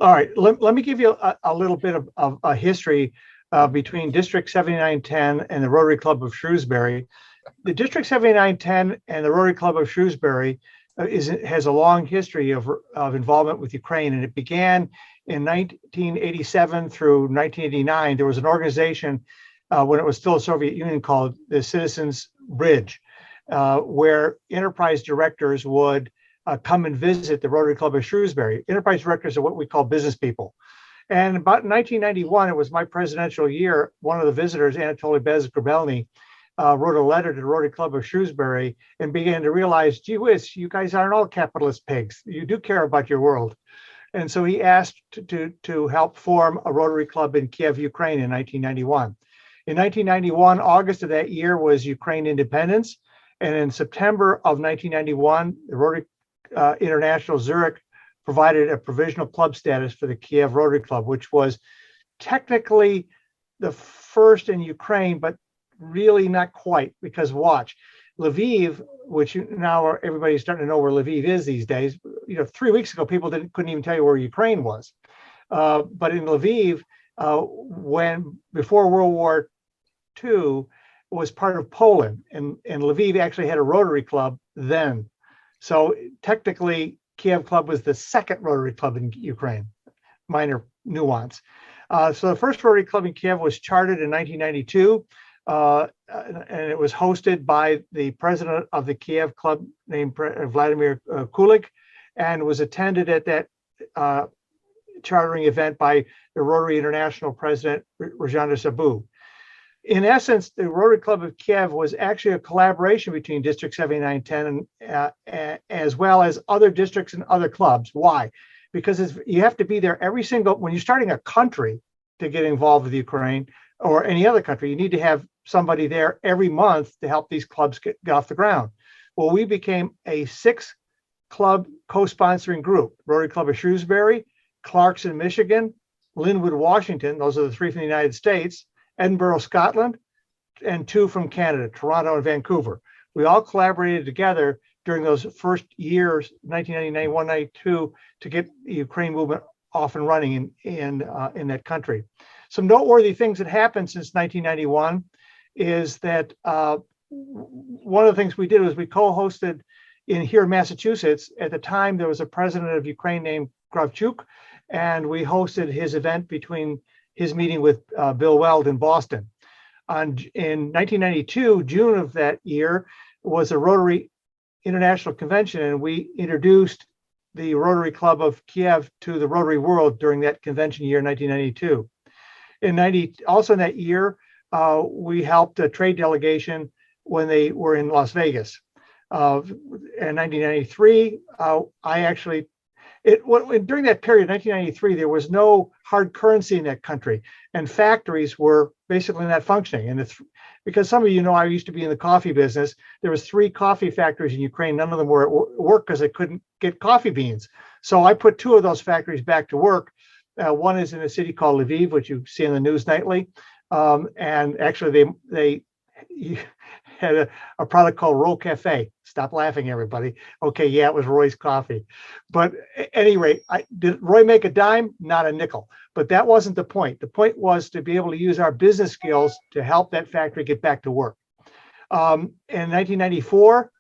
All right, let me give you a little bit of a history between District 7910 and the Rotary Club of Shrewsbury. The District 7910 and the Rotary Club of Shrewsbury has a long history of involvement with Ukraine, and it began in 1987 through 1989. There was an organization when it was still a Soviet Union called the Citizens Bridge, where enterprise directors would come and visit the Rotary Club of Shrewsbury. Enterprise directors are what we call business people. And about 1991, it was my presidential year, one of the visitors, Anatoly Bezgrabelny, wrote a letter to the Rotary Club of Shrewsbury and began to realize, gee whiz, you guys aren't all capitalist pigs. You do care about your world. And so he asked to help form a Rotary Club in Kiev, Ukraine in 1991. In 1991, August of that year was Ukraine independence. And in September of 1991, the Rotary International Zurich provided a provisional club status for the Kiev Rotary Club, which was technically the first in Ukraine, but really not quite, because watch, Lviv, which now everybody's starting to know where Lviv is these days. 3 weeks ago, people couldn't even tell you where Ukraine was. But in Lviv, when before World War II, was part of Poland, and Lviv actually had a Rotary Club then. So technically, Kiev Club was the second Rotary Club in Ukraine. Minor nuance. So the first Rotary Club in Kiev was chartered in 1992, and it was hosted by the president of the Kiev Club named Vladimir Kulik, and was attended at that chartering event by the Rotary International president, Rajendra Sabu. In essence, the Rotary Club of Kiev was actually a collaboration between District 7910 as well as other districts and other clubs. Why? Because you have to be there when you're starting a country to get involved with Ukraine or any other country, you need to have somebody there every month to help these clubs get off the ground. Well, we became a 6-club co-sponsoring group: Rotary Club of Shrewsbury, Clarkson, Michigan, Linwood, Washington. Those are the 3 from the United States. Edinburgh, Scotland, and 2 from Canada, Toronto and Vancouver. We all collaborated together during those first years, 1999, 1992, to get the Ukraine movement off and running in that country. Some noteworthy things that happened since 1991 is that one of the things we did was we co-hosted here in Massachusetts. At the time, there was a president of Ukraine named Kravchuk, and we hosted his event between his meeting with Bill Weld in Boston. In 1992, June of that year, was a Rotary International Convention, and we introduced the Rotary Club of Kiev to the Rotary world during that convention year, 1992. Also in that year, we helped a trade delegation when they were in Las Vegas. In 1993, during that period, 1993, there was no hard currency in that country, and factories were basically not functioning. And because some of you know, I used to be in the coffee business. There was 3 coffee factories in Ukraine. None of them were at work because they couldn't get coffee beans. So I put 2 of those factories back to work. One is in a city called Lviv, which you see in the news nightly. And actually, they had a product called Roll Cafe. Stop laughing, everybody. Okay, yeah, it was Roy's coffee. But at any rate, did Roy make a dime? Not a nickel. But that wasn't the point. The point was to be able to use our business skills to help that factory get back to work. In 1994,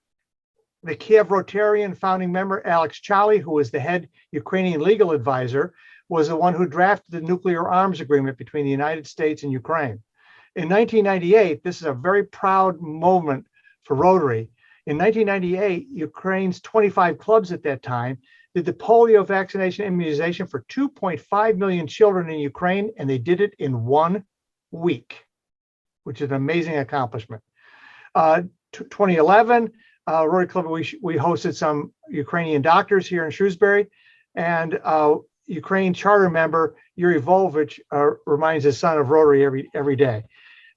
the Kiev Rotarian founding member, Alex Chali, who was the head Ukrainian legal advisor, was the one who drafted the nuclear arms agreement between the United States and Ukraine. In 1998, this is a very proud moment for Rotary. In 1998, Ukraine's 25 clubs at that time did the polio vaccination immunization for 2.5 million children in Ukraine, and they did it in 1 week, which is an amazing accomplishment. 2011, Rotary Club, we hosted some Ukrainian doctors here in Shrewsbury, and Ukraine charter member Yuri Volvich reminds his son of Rotary every day.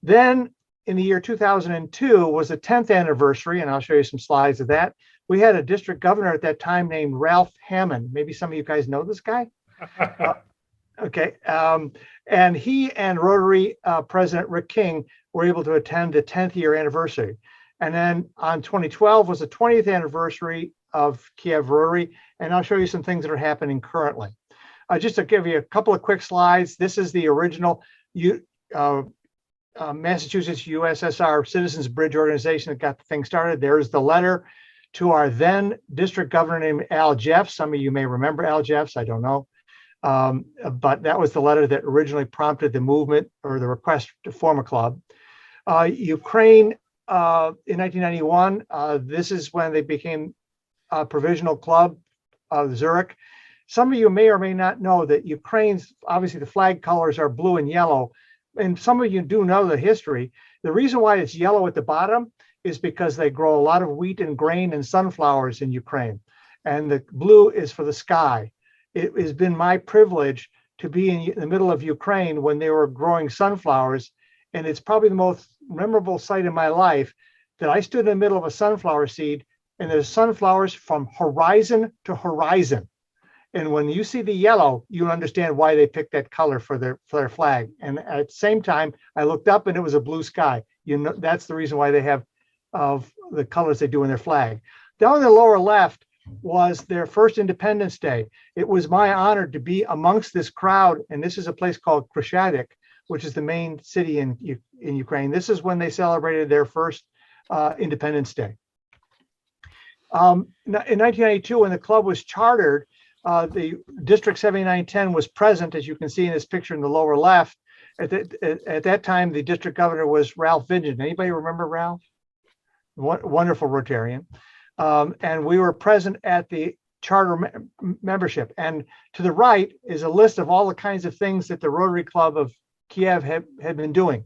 Then in the year 2002 was the 10th anniversary, and I'll show you some slides of that. We had a district governor at that time named Ralph Hammond. Maybe some of you guys know this guy. Okay. And he and Rotary President Rick King were able to attend the 10th year anniversary. And then on 2012 was the 20th anniversary of Kiev Rotary. And I'll show you some things that are happening currently. Just to give you a couple of quick slides, this is the original Massachusetts USSR Citizens Bridge Organization that got the thing started. There's the letter to our then district governor named Al Jeffs. Some of you may remember Al Jeffs, I don't know. But that was the letter that originally prompted the movement or the request to form a club. Ukraine in 1991, this is when they became a provisional club of Zurich. Some of you may or may not know that Ukraine's, obviously the flag colors are blue and yellow. And some of you do know the history. The reason why it's yellow at the bottom is because they grow a lot of wheat and grain and sunflowers in Ukraine. And the blue is for the sky. It has been my privilege to be in the middle of Ukraine when they were growing sunflowers. And it's probably the most memorable sight in my life that I stood in the middle of a sunflower seed and there's sunflowers from horizon to horizon. And when you see the yellow, you'll understand why they picked that color for their flag. And at the same time, I looked up and it was a blue sky. You know, that's the reason why they have the colors they do in their flag. Down in the lower left was their first Independence Day. It was my honor to be amongst this crowd. And this is a place called Krashadik, which is the main city in Ukraine. This is when they celebrated their first Independence Day. In 1992, when the club was chartered, the District 7910 was present, as you can see in this picture in the lower left. At that time, the district governor was Ralph Vigent. Anybody remember Ralph? Wonderful Rotarian. And we were present at the charter membership. And to the right is a list of all the kinds of things that the Rotary Club of Kiev had been doing.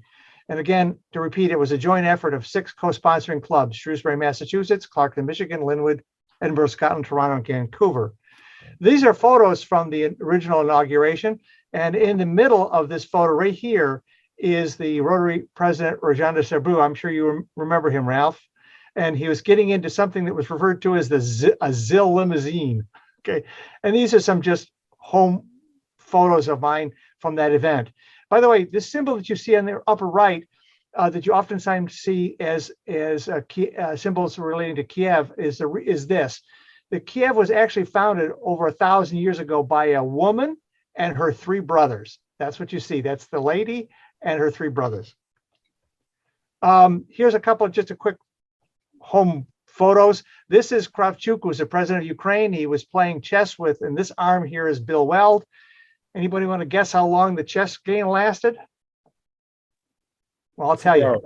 And again, to repeat, it was a joint effort of 6 co-sponsoring clubs: Shrewsbury, Massachusetts, Clarkton, Michigan, Linwood, Edinburgh, Scotland, Toronto, and Vancouver. These are photos from the original inauguration. And in the middle of this photo right here is the Rotary president, Rajendra Sabru. I'm sure you remember him, Ralph. And he was getting into something that was referred to as a ZIL limousine. Okay. And these are some just home photos of mine from that event. By the way, this symbol that you see on the upper right, that you oftentimes see as symbols relating to Kiev is this. The Kiev was actually founded over 1,000 years ago by a woman and her 3 brothers. That's what you see. That's the lady and her 3 brothers. Here's a couple of just a quick home photos. This is Kravchuk, who's the president of Ukraine. He was playing chess with, and this arm here is Bill Weld. Anybody want to guess how long the chess game lasted? Well, I'll tell you.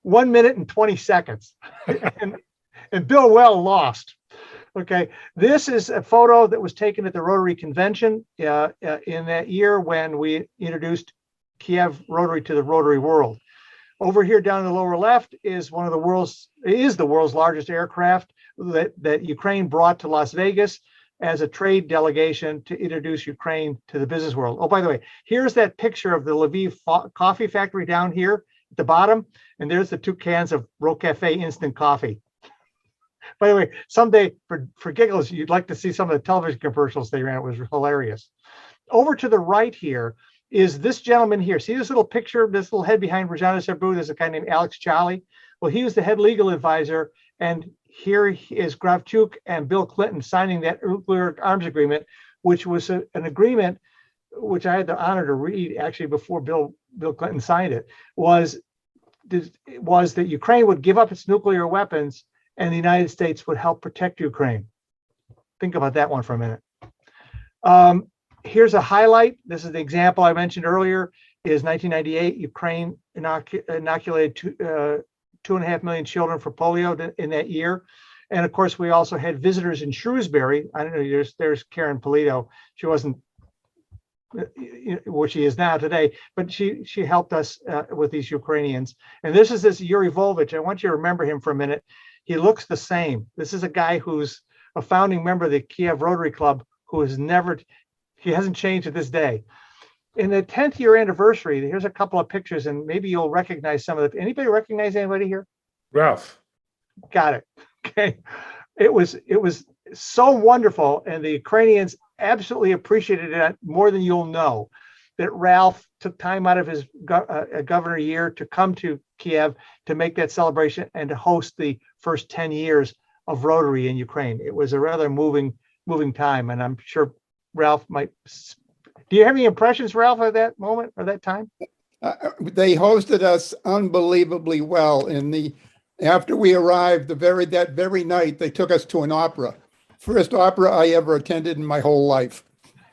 1 minute and 20 seconds. And Bill Weld lost. Okay, this is a photo that was taken at the Rotary Convention in that year when we introduced Kiev Rotary to the Rotary world. Over here down in the lower left is the world's largest aircraft that Ukraine brought to Las Vegas as a trade delegation to introduce Ukraine to the business world. Oh, by the way, here's that picture of the Lviv coffee factory down here at the bottom. And there's the 2 cans of Rocafe instant coffee. By the way, someday for giggles, you'd like to see some of the television commercials they ran. It was hilarious. Over to the right here is this gentleman here. See this little picture, this little head behind Rajendra Sabru? There's a guy named Alex Charlie. Well, he was the head legal advisor. And here is Kravchuk and Bill Clinton signing that nuclear arms agreement, which was an agreement which I had the honor to read actually before Bill Clinton signed it, was that Ukraine would give up its nuclear weapons and the United States would help protect Ukraine. Think about that one for a minute. Here's a highlight. This is the example I mentioned earlier, is 1998, Ukraine inoculated 2.5 million children for polio in that year. And of course, we also had visitors in Shrewsbury. I don't know, there's Karen Polito. She wasn't where she is now today, but she helped us with these Ukrainians. And this is Yuri Volvich. I want you to remember him for a minute. He looks the same. This is a guy who's a founding member of the Kiev Rotary Club who he hasn't changed to this day. In the 10th year anniversary, here's a couple of pictures and maybe you'll recognize some of it. Anybody recognize anybody here? Ralph. Got it. Okay. It was so wonderful. And the Ukrainians absolutely appreciated it more than you'll know, that Ralph took time out of his governor year to come to Kiev to make that celebration and to host the first 10 years of Rotary in Ukraine. It was a rather moving moving time. And I'm sure Ralph might. Do you have any impressions, Ralph, of that moment or that time? They hosted us unbelievably well. After we arrived, that very night, they took us to an opera. First opera I ever attended in my whole life.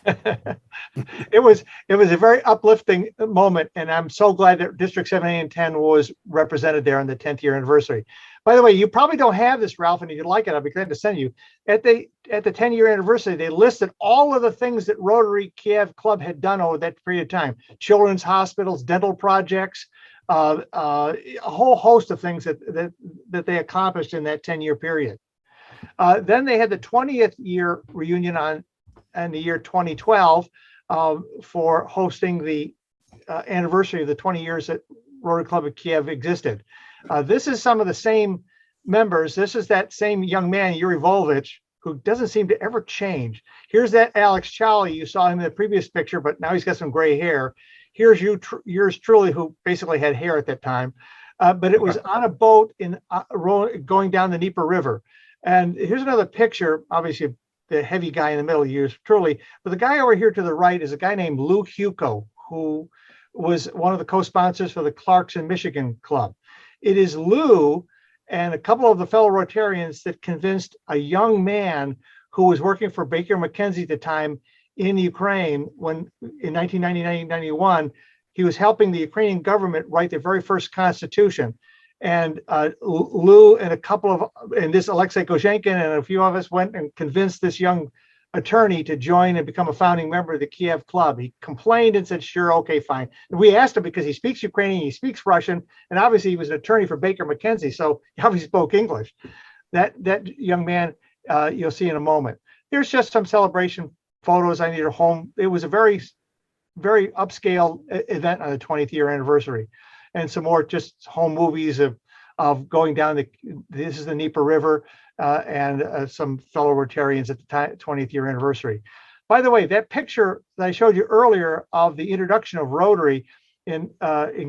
It was a very uplifting moment, and I'm so glad that District 7, 8, and 10 was represented there on the 10th year anniversary. By the way, you probably don't have this, Ralph, and if you'd like it, I'll be glad to send you. At the 10-year anniversary, they listed all of the things that Rotary Kiev Club had done over that period of time: children's hospitals, dental projects, a whole host of things that they accomplished in that 10-year period. Then they had the 20th year reunion in the year 2012 for hosting the anniversary of the 20 years that Rotary Club of Kiev existed. This is some of the same members. This is that same young man, Yuri Volvich, who doesn't seem to ever change. Here's that Alex Chali. You saw him in the previous picture, but now he's got some gray hair. Here's yours truly, who basically had hair at that time. But it was on a boat going down the Dnieper River. And here's another picture, obviously the heavy guy in the middle, yours truly. But the guy over here to the right is a guy named Lou Huco, who was one of the co-sponsors for the Clarkson, Michigan Club. It is Lou and a couple of the fellow Rotarians that convinced a young man who was working for Baker McKenzie at the time in Ukraine, when in 1990-91, he was helping the Ukrainian government write their very first constitution. And Lou and this Alexei Goshenkin and a few of us went and convinced this young attorney to join and become a founding member of the Kiev Club. He complained and said, sure, okay, fine. And we asked him because he speaks Ukrainian, he speaks Russian, and obviously he was an attorney for Baker McKenzie, so he obviously spoke English. That young man, you'll see in a moment. There's just some celebration photos. I need a home. It was a very, very upscale event on the 20th year anniversary. And some more just home movies of going down this is the Dnieper River, and some fellow Rotarians at the 20th year anniversary. By the way, that picture that I showed you earlier of the introduction of Rotary in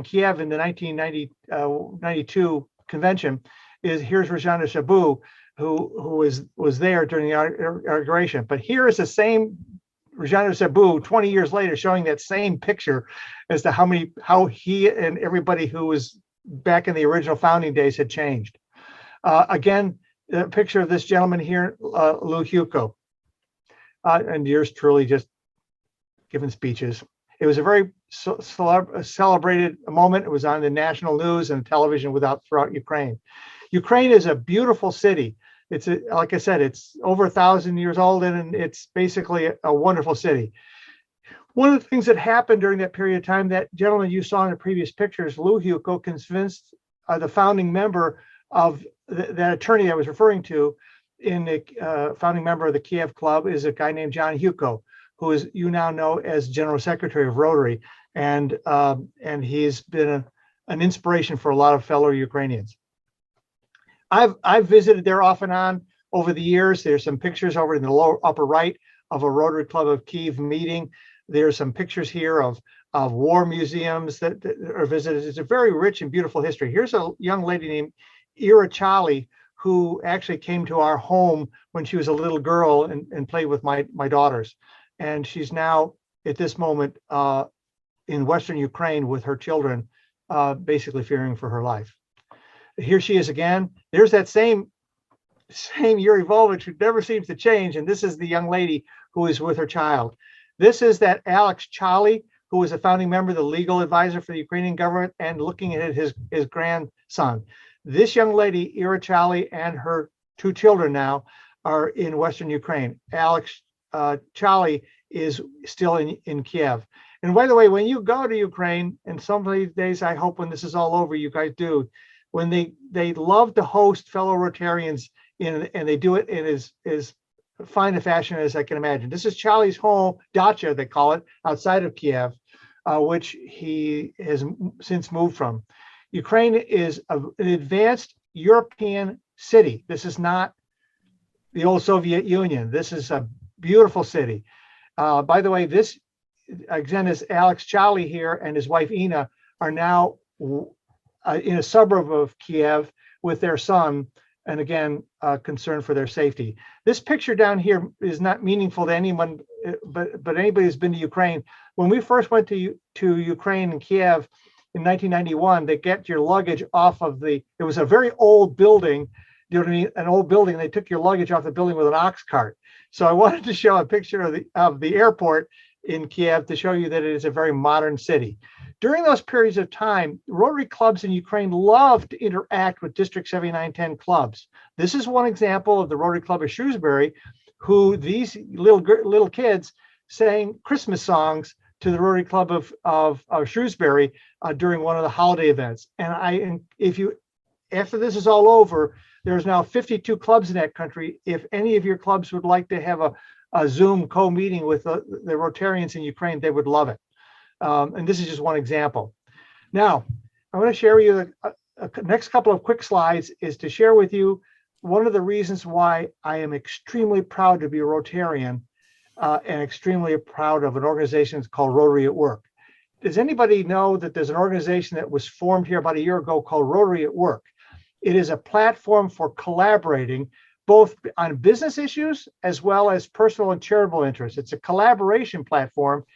Kiev in the 1992 convention here's Rajana Shabu, who was there during the inauguration. But here is the same Rajana Shabu 20 years later, showing that same picture as to how he and everybody who was back in the original founding days had changed. Again, the picture of this gentleman here, Lou Huco, and yours truly, just giving speeches. It was a very celebrated moment. It was on the national news and television throughout Ukraine. Ukraine is a beautiful city. It's like I said, it's over 1,000 years old, and it's basically a wonderful city. One of the things that happened during that period of time, that gentleman you saw in the previous pictures, Lou Huco, convinced the founding member of that attorney I was referring to, in the founding member of the Kiev Club, is a guy named John Huco, who is you now know as General Secretary of Rotary, and he's been an inspiration for a lot of fellow Ukrainians. I've visited there off and on over the years. There's some pictures over in the lower upper right of a Rotary Club of Kiev meeting. There's some pictures here of war museums that are visited. It's a very rich and beautiful history. Here's a young lady named Ira Chali, who actually came to our home when she was a little girl and played with my daughters. And she's now at this moment in Western Ukraine with her children, basically fearing for her life. Here she is again. There's that same Yuri Volvich, who never seems to change. And this is the young lady who is with her child. This is that Alex Chali, who was a founding member, the legal advisor for the Ukrainian government, and looking at his grandson. This young lady, Ira Chali, and her two children now are in Western Ukraine. Alex Chali is still in Kiev. And by the way, when you go to Ukraine, and some of these days, I hope when this is all over, you guys do, when they love to host fellow Rotarians and they do it in as fine a fashion as I can imagine. This is Charlie's home, dacha, they call it, outside of Kiev, which he has since moved from. Ukraine is an advanced European city. This is not the old Soviet Union. This is a beautiful city. By the way, this, again, is Alex Chali here and his wife Ina are now in a suburb of Kiev with their son, and again, concern for their safety. This picture down here is not meaningful to anyone, but anybody who's been to Ukraine. When we first went to Ukraine and Kiev in 1991, they get your luggage off of it was a very old building, you know what I mean? An old building. They took your luggage off the building with an ox cart. So I wanted to show a picture of the airport in Kiev to show you that it is a very modern city. During those periods of time, Rotary clubs in Ukraine loved to interact with District 7910 clubs. This is one example of the Rotary Club of Shrewsbury, who these little kids sang Christmas songs to the Rotary Club of Shrewsbury during one of the holiday events. And after this is all over, there's now 52 clubs in that country. If any of your clubs would like to have a Zoom co-meeting with the Rotarians in Ukraine, they would love it. And this is just one example. Now, I want to share with you the next couple of quick slides is to share with you one of the reasons why I am extremely proud to be a Rotarian and extremely proud of an organization called Rotary at Work. Does anybody know that there's an organization that was formed here about a year ago called Rotary at Work? It is a platform for collaborating both on business issues as well as personal and charitable interests. It's a collaboration platform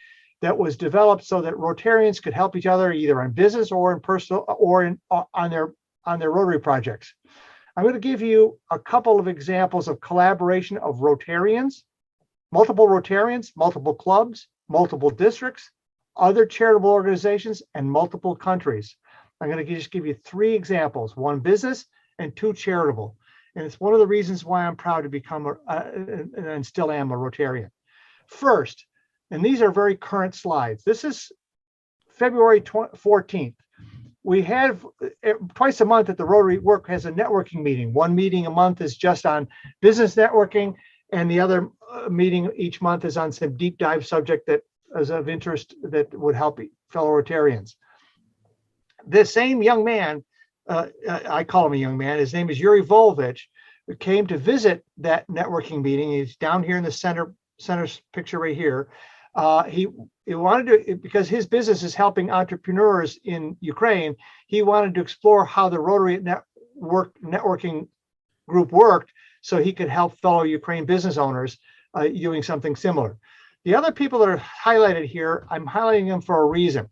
that was developed so that Rotarians could help each other either on business or in personal or on their Rotary projects. I'm going to give you a couple of examples of collaboration of Rotarians, multiple clubs, multiple districts, other charitable organizations, and multiple countries. I'm going to just give you 3 examples, 1 business and 2 charitable. And it's one of the reasons why I'm proud to become and still am a Rotarian. First, and these are very current slides. This is February 14th. We have twice a month at the Rotary Work has a networking meeting. One meeting a month is just on business networking, and the other meeting each month is on some deep dive subject that is of interest that would help fellow Rotarians. This same young man, I call him a young man, his name is Yuri Volvich, who came to visit that networking meeting. He's down here in the center picture right here. He wanted to, because his business is helping entrepreneurs in Ukraine, he wanted to explore how the Rotary networking group worked so he could help fellow Ukraine business owners doing something similar. The other people that are highlighted here, I'm highlighting them for a reason.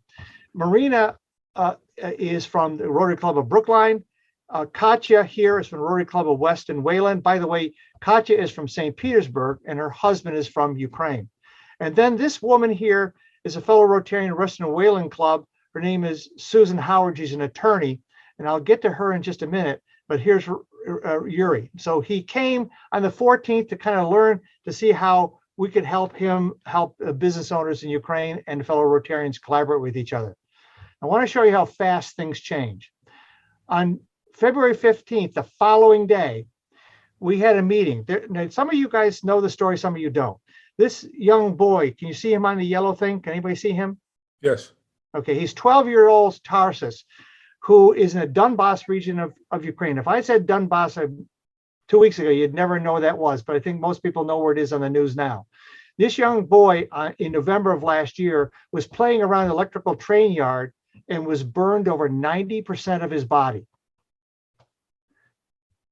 Marina is from the Rotary Club of Brookline. Katya here is from the Rotary Club of Weston Wayland. By the way, Katya is from St. Petersburg and her husband is from Ukraine. And then this woman here is a fellow Rotarian Weston Wayland Club. Her name is Susan Howard. She's an attorney, and I'll get to her in just a minute. But here's Yuri. So he came on the 14th to kind of learn to see how we could help business owners in Ukraine and fellow Rotarians collaborate with each other. I want to show you how fast things change. On February 15th, the following day, we had a meeting. Now, some of you guys know the story, some of you don't. This young boy, can you see him on the yellow thing? Can anybody see him? Yes. Okay, he's 12-year-old Tarsus, who is in the Donbass region of Ukraine. If I said Donbass 2 weeks ago, you'd never know where that was, but I think most people know where it is on the news now. This young boy in November of last year was playing around an electrical train yard and was burned over 90% of his body.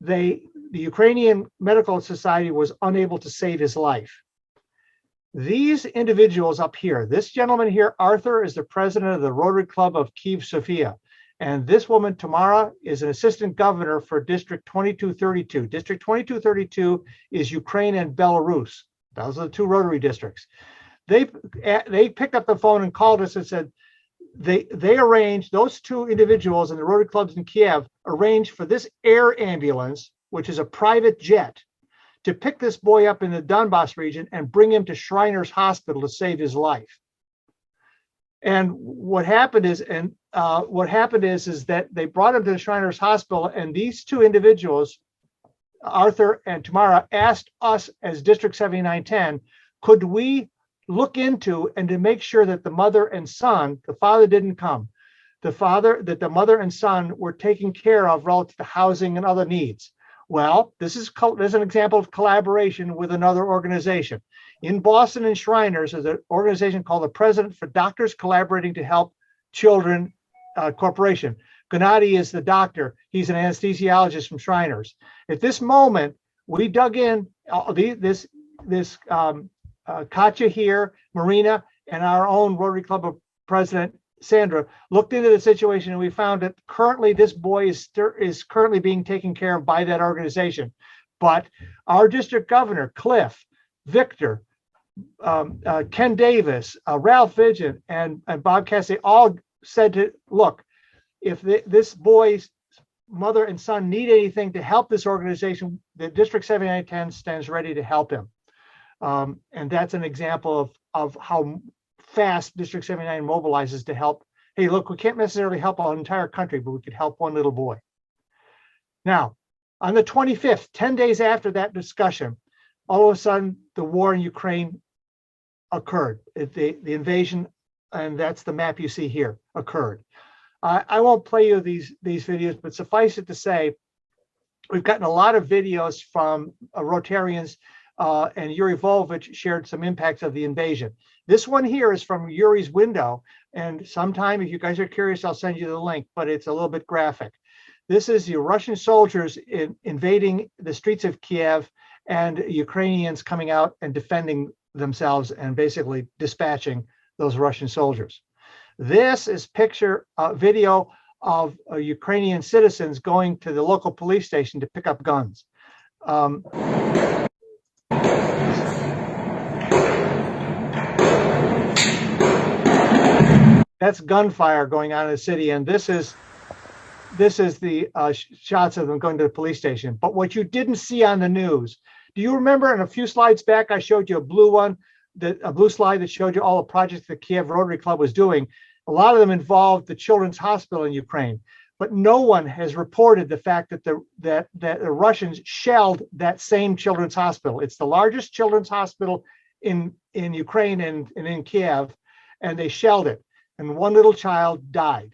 The Ukrainian Medical Society was unable to save his life. These individuals up here, this gentleman here, Arthur, is the president of the Rotary Club of Kiev Sofia. And this woman, Tamara, is an assistant governor for District 2232. District 2232 is Ukraine and Belarus. Those are the 2 Rotary districts. They picked up the phone and called us and said they arranged, those 2 individuals in the Rotary clubs in Kiev arranged for this air ambulance, which is a private jet, to pick this boy up in the Donbass region and bring him to Shriners Hospital to save his life. And what happened is that they brought him to the Shriners Hospital, and these 2 individuals, Arthur and Tamara, asked us as District 7910, could we look into and to make sure that the mother and son, the father didn't come, that the mother and son were taken care of relative to housing and other needs. Well, this is an example of collaboration with another organization. In Boston and Shriners, there's an organization called the President for Doctors Collaborating to Help Children Corporation. Gennady is the doctor. He's an anesthesiologist from Shriners. At this moment, we dug in Katya here, Marina, and our own Rotary Club of President Sandra looked into the situation, and we found that currently this boy is currently being taken care of by that organization. But our district governor, Cliff, Victor, Ken Davis, Ralph Vigent, and Bob Cassidy all said to look, if this boy's mother and son need anything to help this organization, the District 7910 stands ready to help him. And that's an example of how fast District 79 mobilizes to help. Hey, look, we can't necessarily help an entire country, but we could help one little boy. Now, on the 25th, 10 days after that discussion, all of a sudden, the war in Ukraine occurred. The invasion, and that's the map you see here, occurred. I won't play you these videos, but suffice it to say, we've gotten a lot of videos from Rotarians, and Yuri Volvich shared some impacts of the invasion. This one here is from Yuri's window, and sometime, if you guys are curious, I'll send you the link, but it's a little bit graphic. This is the Russian soldiers invading the streets of Kiev, and Ukrainians coming out and defending themselves and basically dispatching those Russian soldiers. This is video of Ukrainian citizens going to the local police station to pick up guns. That's gunfire going on in the city, and this is the shots of them going to the police station. But what you didn't see on the news, do you remember in a few slides back, I showed you a blue slide that showed you all the projects that Kiev Rotary Club was doing. A lot of them involved the Children's Hospital in Ukraine, but no one has reported the fact that the Russians shelled that same Children's Hospital. It's the largest children's hospital in Ukraine and in Kiev, and they shelled it. And one little child died,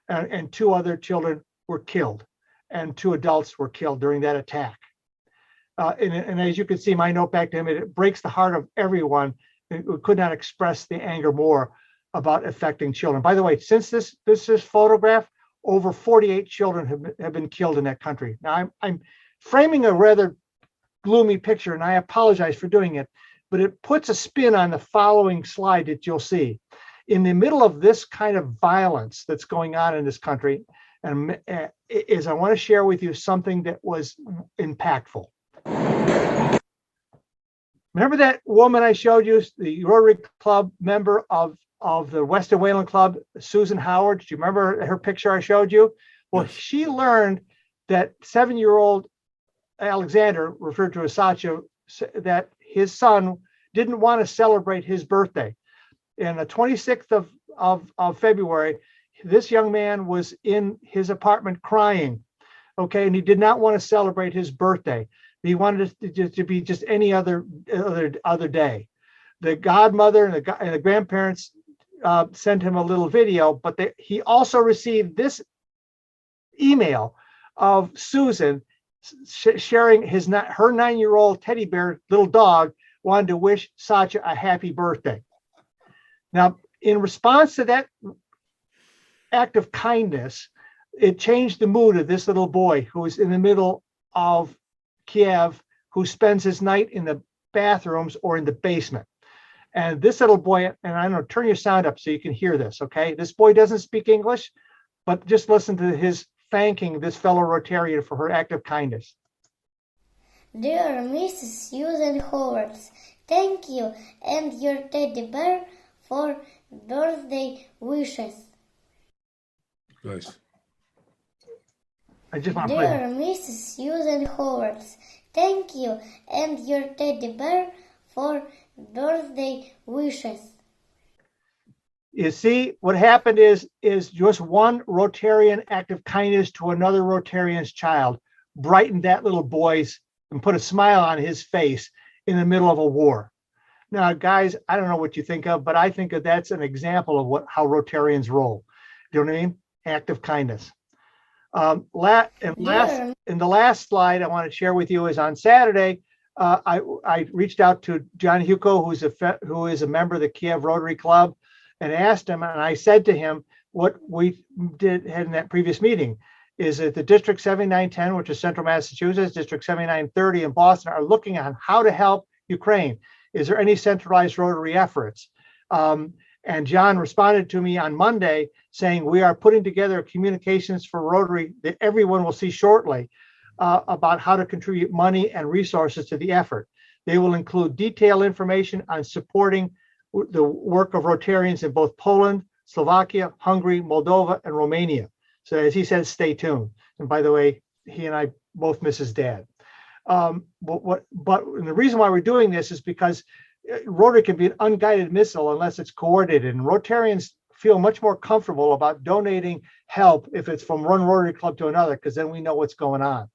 and two other children were killed, and two adults were killed during that attack. And as you can see, my note back to him, it breaks the heart of everyone. We could not express the anger more about affecting children. By the way, since this photograph, over 48 children have been killed in that country. Now, I'm framing a rather gloomy picture, and I apologize for doing it, but it puts a spin on the following slide that you'll see. In the middle of this kind of violence that's going on in this country, and I want to share with you something that was impactful. Remember that woman I showed you, the Rotary Club member of the Western Wayland Club, Susan Howard? Do you remember her picture I showed you? Well, yes. She learned that 7-year-old Alexander, referred to as Satya, that his son didn't want to celebrate his birthday. And the 26th of February, this young man was in his apartment crying, okay, and he did not want to celebrate his birthday. He wanted it to be just any other day. The godmother and the grandparents sent him a little video, but he also received this email of Susan sharing her 9-year-old teddy bear little dog wanted to wish Satya a happy birthday. Now, in response to that act of kindness, it changed the mood of this little boy who was in the middle of Kiev, who spends his night in the bathrooms or in the basement. And this little boy, and I don't know, turn your sound up so you can hear this, okay? This boy doesn't speak English, but just listen to his thanking this fellow Rotarian for her act of kindness. Dear Mrs. Susan Howard, thank you and your teddy bear for birthday wishes. Nice. I just want to play. Dear Mrs. Susan Howard, thank you and your teddy bear for birthday wishes. You see, what happened is just one Rotarian act of kindness to another Rotarian's child brightened that little boy's and put a smile on his face in the middle of a war. Now, guys, I don't know what you think of, but I think that that's an example of how Rotarians roll. Do you know what I mean? Act of kindness. In the last slide I want to share with you is on Saturday, I reached out to John Huco, who is a member of the Kiev Rotary Club, and asked him, and I said to him, what we had in that previous meeting is that the District 7910, which is Central Massachusetts, District 7930 in Boston, are looking on how to help Ukraine. Is there any centralized Rotary efforts? And John responded to me on Monday saying, we are putting together communications for Rotary that everyone will see shortly about how to contribute money and resources to the effort. They will include detailed information on supporting the work of Rotarians in both Poland, Slovakia, Hungary, Moldova, and Romania. So as he says, stay tuned. And by the way, he and I both miss his dad. But the reason why we're doing this is because Rotary can be an unguided missile unless it's coordinated. And Rotarians feel much more comfortable about donating help if it's from one Rotary club to another, because then we know what's going on.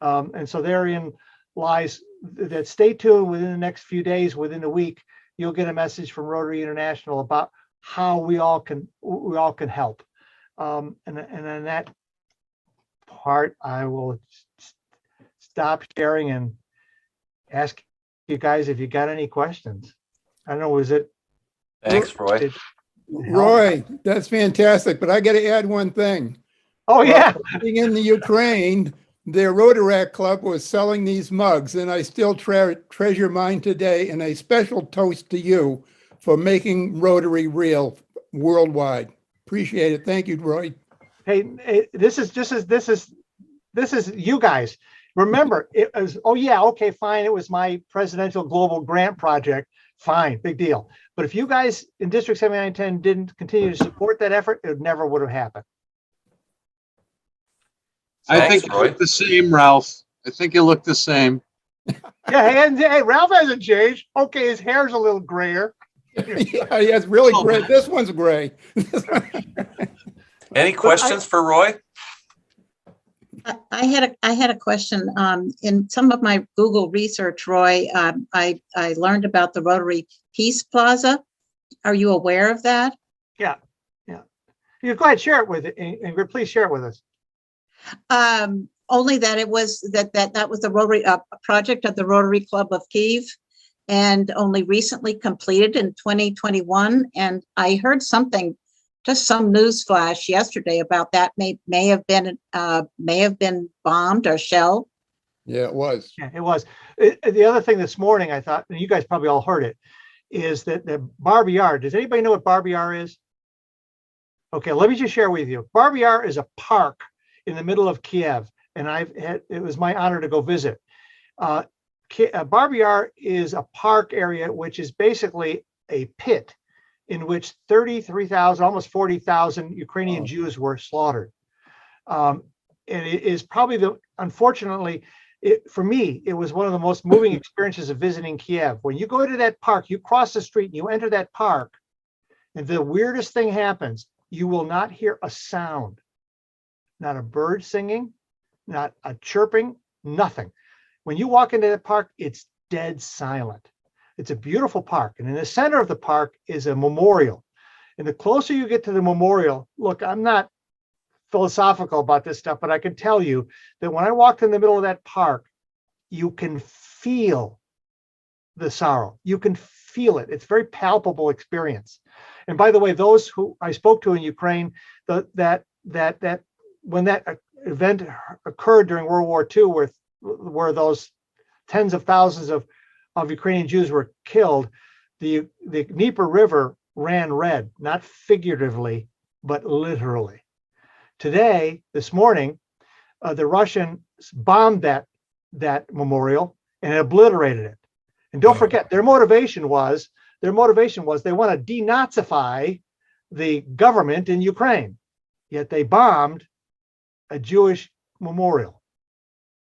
And so therein lies that stay tuned within the next few days, within a week, you'll get a message from Rotary International about how we all can help. And then that part, I will stop sharing and ask you guys if you got any questions. I don't know, was it? Thanks, Roy. Roy, that's fantastic, but I got to add one thing. Oh, yeah. Being in the Ukraine, their Rotaract Club was selling these mugs, and I still treasure mine today. And a special toast to you for making Rotary real worldwide. Appreciate it. Thank you, Roy. Hey, this is you guys. Remember, it was, oh yeah, okay, fine. It was my presidential global grant project. Fine, big deal. But if you guys in District 7910 didn't continue to support that effort, it never would have happened. I think you look the same, Ralph. I think you look the same. Yeah, and hey, Ralph hasn't changed. Okay, his hair's a little grayer. Yeah, it's really gray. This one's gray. Any questions for Roy? I had a question. In some of my Google research, Roy, I learned about the Rotary Peace Plaza. Are you aware of that? Yeah. You go ahead, share it with it, Ingrid. Please share it with us. Only that it was that was the Rotary project of the Rotary Club of Kyiv, and only recently completed in 2021. And I heard something, just some news flash yesterday about that may have been bombed or shelled. Yeah, it was. Yeah, it was. The other thing this morning, I thought, and you guys probably all heard it, is that the Barbie Yard. Does anybody know what Barbie Yard is? Okay, let me just share with you. Barbie Yard is a park in the middle of Kiev, and it was my honor to go visit. Barbie Yard is a park area which is basically a pit in which 33,000, almost 40,000 Ukrainian Jews were slaughtered. And it is probably unfortunately, for me, it was one of the most moving experiences of visiting Kiev. When you go to that park, you cross the street and you enter that park, and the weirdest thing happens. You will not hear a sound, not a bird singing, not a chirping, nothing. When you walk into that park, it's dead silent. It's a beautiful park. And in the center of the park is a memorial. And the closer you get to the memorial, look, I'm not philosophical about this stuff, but I can tell you that when I walked in the middle of that park, you can feel the sorrow. You can feel it. It's a very palpable experience. And by the way, those who I spoke to in Ukraine, that when that event occurred during World War II, where those tens of thousands of Ukrainian Jews were killed, the Dnieper River ran red, not figuratively, but literally. Today, this morning, the Russians bombed that memorial and obliterated it. And don't forget, their motivation was they want to denazify the government in Ukraine. Yet they bombed a Jewish memorial.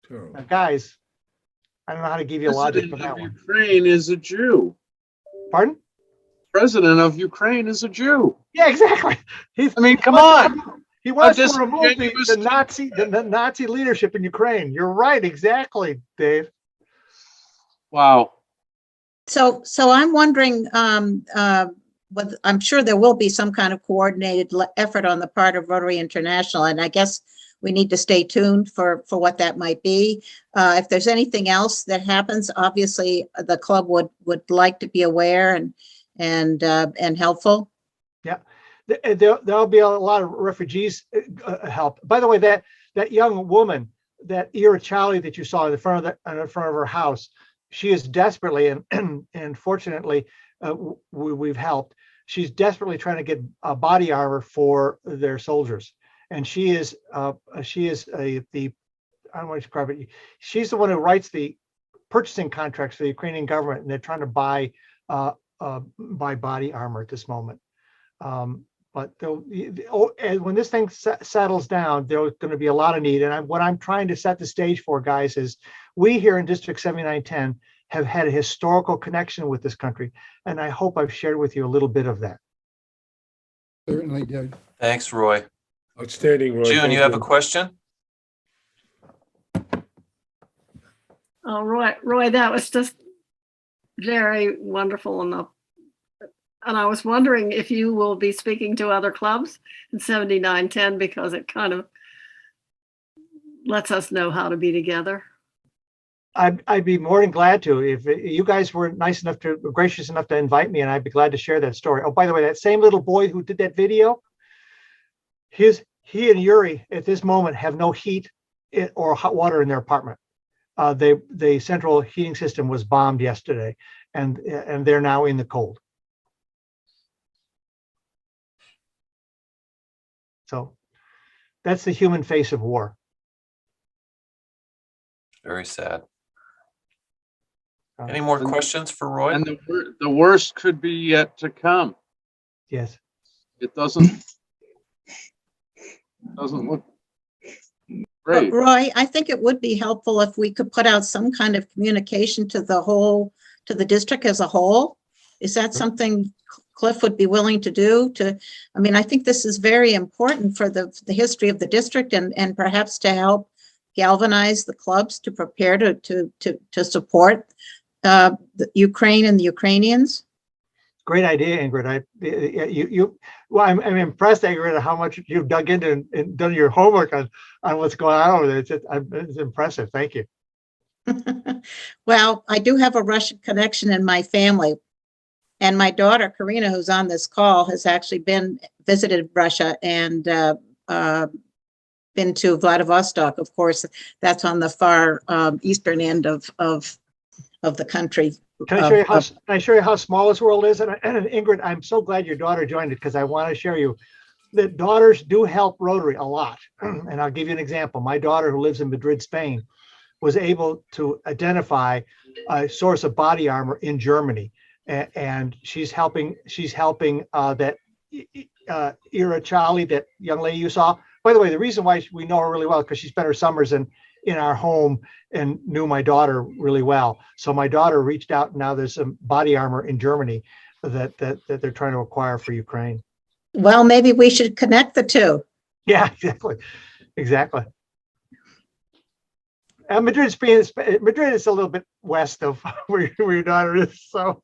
Terrible. Now, guys, I don't know how to give you a logic for that one. Ukraine is a Jew. Pardon? President of Ukraine is a Jew. Yeah, exactly. Come on. He wants just to remove genuine the Nazi leadership in Ukraine. You're right, exactly, Dave. Wow. So I'm wondering, I'm sure there will be some kind of coordinated effort on the part of Rotary International, and I guess we need to stay tuned for what that might be. If there's anything else that happens, obviously the club would like to be aware and helpful. Yeah. there'll be a lot of refugees help. By the way, that young woman, that Ira Charlie that you saw in front of her house, she is desperately and fortunately we've helped. She's desperately trying to get a body armor for their soldiers, and she's the I don't want to describe it. She's the one who writes the purchasing contracts for the Ukrainian government, and they're trying to buy body armor at this moment. But when this thing settles down, there's going to be a lot of need. And what I'm trying to set the stage for, guys, is we here in District 7910 have had a historical connection with this country, and I hope I've shared with you a little bit of that. Certainly did. Thanks, Roy. Outstanding, Roy. June, Thank you have a question? Oh, Roy, that was just very wonderful enough. And I was wondering if you will be speaking to other clubs in 7910, because it kind of lets us know how to be together. I'd be more than glad to. If you guys were gracious enough to invite me, and I'd be glad to share that story. Oh, by the way, that same little boy who did that video, he and Yuri at this moment have no heat or hot water in their apartment. The central heating system was bombed yesterday, and they're now in the cold. So that's the human face of war. Very sad. Any more questions for Roy? And the worst could be yet to come. Yes. It doesn't look But great. Roy, I think it would be helpful if we could put out some kind of communication to the district as a whole. Is that something Cliff would be willing to do? I mean, I think this is very important for the history of the district, and perhaps to help galvanize the clubs to prepare to support the Ukraine and the Ukrainians. Great idea, Ingrid. Well, I'm impressed, Ingrid, at how much you've dug into and done your homework on what's going on over there. It's impressive. Thank you. Well, I do have a Russian connection in my family. And my daughter, Karina, who's on this call, has actually visited Russia and been to Vladivostok. Of course, that's on the far eastern end of the country. Can I show you how small this world is? And Ingrid, I'm so glad your daughter joined it, because I want to share you that daughters do help Rotary a lot. And I'll give you an example. My daughter, who lives in Madrid, Spain, was able to identify a source of body armor in Germany, and she's helping that Ira Charlie, that young lady you saw. By the way, the reason why we know her really well, because she spent her summers in our home and knew my daughter really well. So my daughter reached out, and now there's some body armor in Germany that they're trying to acquire for Ukraine. Well, maybe we should connect the two. Yeah, exactly. Madrid is a little bit west of where your daughter is. So,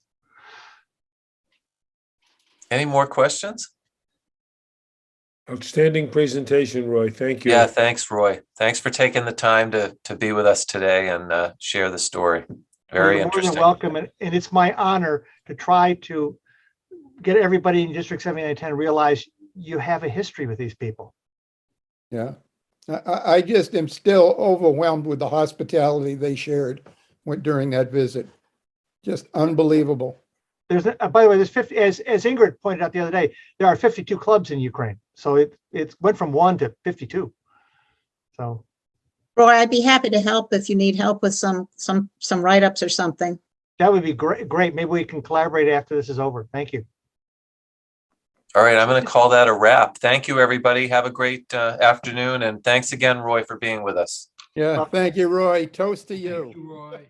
Any more questions? Outstanding presentation, Roy. Thank you. Yeah, thanks, Roy. Thanks for taking the time to be with us today and share the story. Very you're interesting. More than welcome, and it's my honor to try to get everybody in District 7910 realize you have a history with these people. Yeah. I just am still overwhelmed with the hospitality they shared during that visit. Just unbelievable. By the way, there's 50, as Ingrid pointed out the other day, there are 52 clubs in Ukraine. So it went from 1 to 52. So, Roy, I'd be happy to help if you need help with some write-ups or something. that would be great. Maybe we can collaborate after this is over. Thank you. All right, I'm going to call that a wrap. Thank you, everybody. Have a great afternoon. And thanks again, Roy, for being with us. Yeah. Thank you, Roy. Toast to you. Thank you, Roy.